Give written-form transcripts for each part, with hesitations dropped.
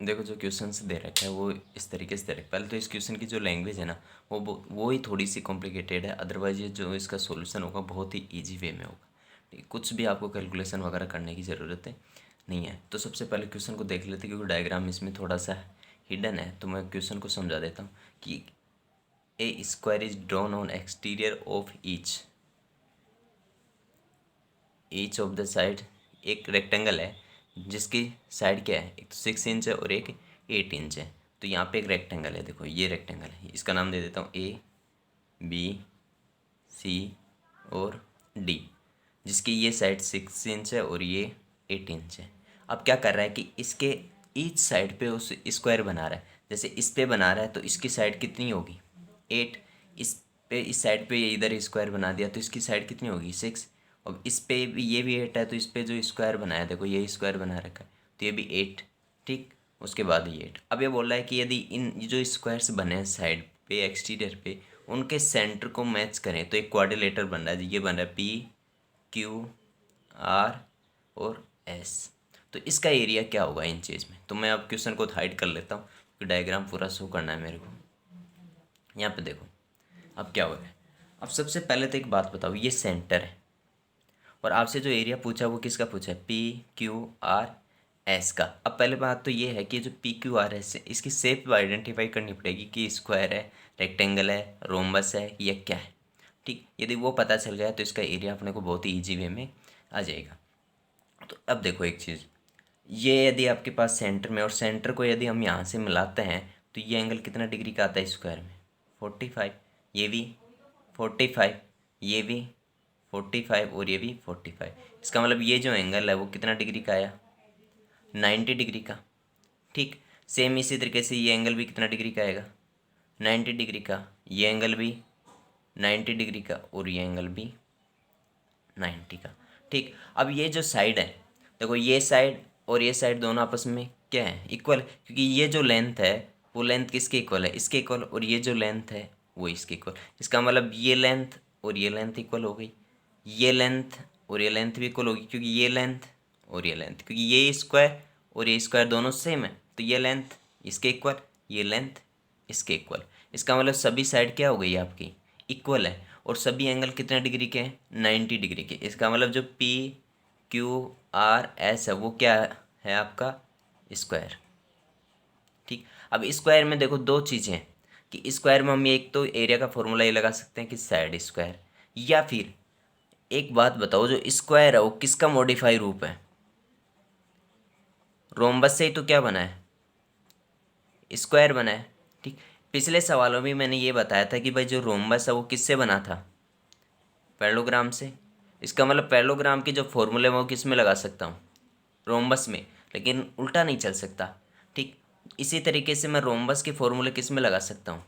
देखो जो क्वेश्चंस दे रखा है वो इस तरीके से दे रखा है। पहले तो इस क्वेश्चन की जो लैंग्वेज है ना वो ही थोड़ी सी कॉम्प्लिकेटेड है, अदरवाइज ये जो इसका सॉल्यूशन होगा बहुत ही इजी वे में होगा। ठीक है, कुछ भी आपको कैलकुलेशन वगैरह करने की ज़रूरत है नहीं है। तो सबसे पहले क्वेश्चन को देख लेते हैं, क्योंकि डायग्राम इसमें थोड़ा सा हिडन है, तो मैं क्वेश्चन को समझा देता हूँ कि a square is drawn on exterior of each of the side. एक रेक्टेंगल है जिसकी साइड क्या है, एक तो 6 इंच है और एक 8 इंच है। तो यहाँ पे एक रेक्टेंगल है, देखो ये रेक्टेंगल है, इसका नाम दे देता हूँ ए बी सी और डी, जिसकी ये साइड 6 इंच है और ये 8 इंच है। अब क्या कर रहा है कि इसके ईच साइड पे उस स्क्वायर बना रहा है। जैसे इस पे बना रहा है तो इसकी साइड कितनी होगी 8, इस पे इस साइड पे ये इधर स्क्वायर बना दिया तो इसकी साइड कितनी होगी 6। और इस पे भी ये भी 8 है तो इस पे जो स्क्वायर बनाया, देखो ये स्क्वायर बना रखा है तो ये भी 8। ठीक, उसके बाद ये 8। अब ये बोल रहा है कि यदि इन जो स्क्वायर्स बने हैं साइड पे एक्सटीरियर पे, उनके सेंटर को मैच करें तो एक क्वाड्रिलेटर बन रहा है। ये बन रहा है पी क्यू आर और एस। तो इसका एरिया क्या होगा इन चीज़ में। तो मैं अब क्वेश्चन को हाइड कर लेता हूँ क्योंकि डायग्राम पूरा शो करना है मेरे को। यहाँ पे देखो अब क्या हो रहा है। अब सबसे पहले तो एक बात बताओ, ये सेंटर है और आपसे जो एरिया पूछा वो किसका पूछा है, पी क्यू आर एस का। अब पहले बात तो ये है कि जो पी क्यू आर एस है इसकी शेप आइडेंटिफाई करनी पड़ेगी कि स्क्वायर है, रेक्टेंगल है, रोम्बस है या क्या है। ठीक, यदि वो पता चल गया तो इसका एरिया अपने को बहुत ही ईजी वे में आ जाएगा। तो अब देखो एक चीज़, ये यदि आपके पास सेंटर में, और सेंटर को यदि हम यहाँ से मिलाते हैं तो ये एंगल कितना डिग्री का आता है स्क्वायर में 45। ये भी 45, ये भी 45 और ये भी 45। इसका मतलब ये जो एंगल है वो कितना डिग्री का आया 90 डिग्री का। ठीक, सेम इसी तरीके से ये एंगल भी कितना डिग्री का आएगा 90 डिग्री का, ये एंगल भी 90 डिग्री का और ये एंगल भी 90 का। ठीक, अब ये जो साइड है, देखो ये साइड और ये साइड दोनों आपस में क्या है इक्वल, क्योंकि ये जो लेंथ है वो लेंथ किसके इक्वल है, इसके इक्वल, और ये जो लेंथ है वो इसके इक्वल। इसका मतलब ये लेंथ और ये लेंथ इक्वल हो गई, ये लेंथ और ये लेंथ भी इक्वल होगी, क्योंकि ये लेंथ और ये लेंथ, क्योंकि ये स्क्वायर और ये स्क्वायर दोनों सेम है तो ये लेंथ इसके इक्वल, ये लेंथ इसके इक्वल। इसका मतलब सभी साइड क्या हो गई आपकी इक्वल है, और सभी एंगल कितने डिग्री के हैं 90 डिग्री के। इसका मतलब जो पी क्यू आर एस है वो क्या है आपका स्क्वायर। ठीक, अब स्क्वायर में देखो दो चीज़ें हैं कि स्क्वायर में हम एक तो एरिया का फॉर्मूला ये लगा सकते हैं कि साइड स्क्वायर, या फिर एक बात बताओ जो स्क्वायर है वो किसका मॉडिफाई रूप है, रोम्बस से ही तो क्या बना है स्क्वायर बना है। ठीक, पिछले सवालों में मैंने ये बताया था कि भाई जो रोम्बस है वो किससे बना था पैरेललोग्राम से। इसका मतलब पैरेललोग्राम के जो फॉर्मूले मैं वो किस में लगा सकता हूँ रोम्बस में, लेकिन उल्टा नहीं चल सकता। ठीक, इसी तरीके से मैं रोम्बस के फॉर्मूले किस में लगा सकता हूँ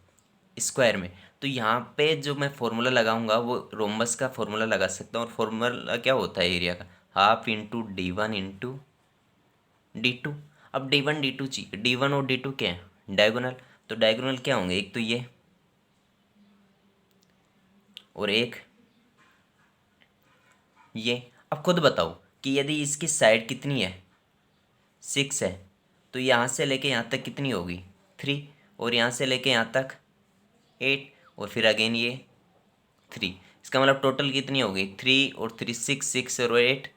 स्क्वायर में। तो यहाँ पे जो मैं फॉर्मूला लगाऊंगा वो रोम्बस का फॉर्मूला लगा सकता हूँ, और फॉर्मूला क्या होता है एरिया का, half into D one into D two. अब डी वन डी टू चाहिए, डी वन और डी टू क्या है डायगोनल, तो डायगोनल क्या होंगे, एक तो ये और एक ये। अब खुद बताओ कि यदि इसकी साइड कितनी है 6 है तो यहाँ से लेके यहाँ तक कितनी होगी 3, और यहाँ से लेके यहाँ तक 8, और फिर अगेन ये 3। इसका मतलब टोटल कितनी होगी 3 और 3 6, 6 और 8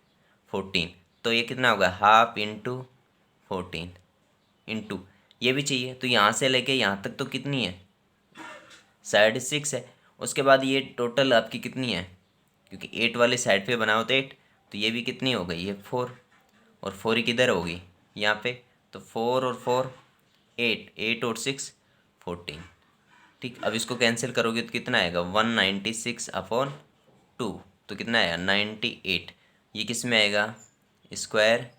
14। तो ये कितना होगा हाफ इंटू 14 इंटू ये भी चाहिए, तो यहाँ से लेके यहाँ तक तो कितनी है साइड 6 है। उसके बाद ये टोटल आपकी कितनी है, क्योंकि 8 वाले साइड पे बना होता है 8, तो ये भी कितनी हो गई ये 4, और 4 ही किधर होगी यहाँ पे, तो 4 और 4 8, 8 और 6 14। ठीक, अब इसको कैंसिल करोगे तो कितना आएगा 196/2, तो कितना आएगा 98। ये किस में आएगा स्क्वायर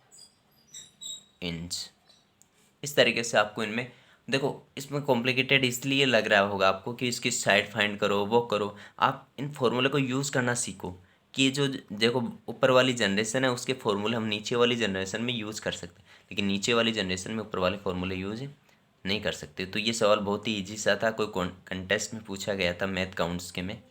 इंच। इस तरीके से आपको इनमें देखो, इसमें कॉम्प्लिकेटेड इसलिए लग रहा होगा आपको कि इसकी साइड फाइंड करो वो करो। आप इन फॉर्मूले को यूज़ करना सीखो कि ये जो देखो ऊपर वाली जनरेशन है उसके फॉर्मूले हम नीचे वाली जनरेशन में यूज़ कर सकते हैं, लेकिन नीचे वाली जनरेशन में ऊपर वाले फॉर्मूले यूज़ नहीं कर सकते। तो ये सवाल बहुत ही ईजी सा था, कोई कंटेस्ट में पूछा गया था मैथ काउंट्स के में।